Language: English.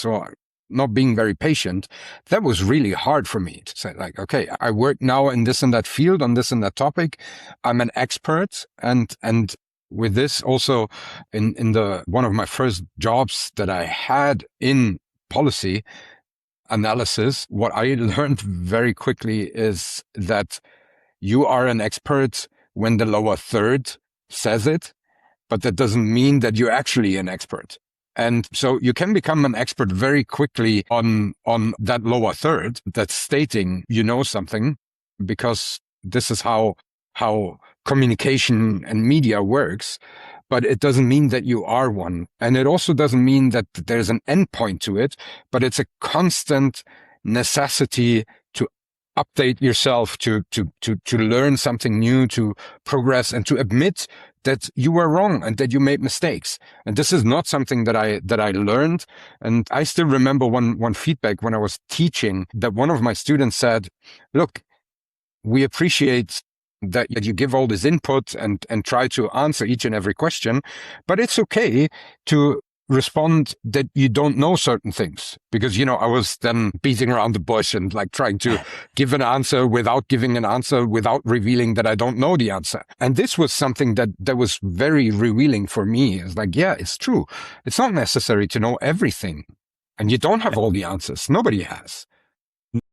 So not being very patient, that was really hard for me to say, like, okay, I work now in this and that field, on this and that topic. I'm an expert. And with this also in the one of my first jobs that I had in policy analysis, what I learned very quickly is that you are an expert when the lower third says it, but that doesn't mean that you're actually an expert. And so you can become an expert very quickly on that lower third that's stating you know something, because this is how communication and media works. But it doesn't mean that you are one. And it also doesn't mean that there's an endpoint to it, but it's a constant necessity to update yourself, to learn something new, to progress, and to admit that you were wrong and that you made mistakes. And this is not something that I learned. And I still remember one feedback when I was teaching, that one of my students said, look, we appreciate that you give all this input and try to answer each and every question, but it's okay to respond that you don't know certain things, because, you know, I was then beating around the bush and like trying to give an answer without giving an answer, without revealing that I don't know the answer. And this was something that was very revealing for me. It's like, yeah, it's true. It's not necessary to know everything, and you don't have all the answers. Nobody has.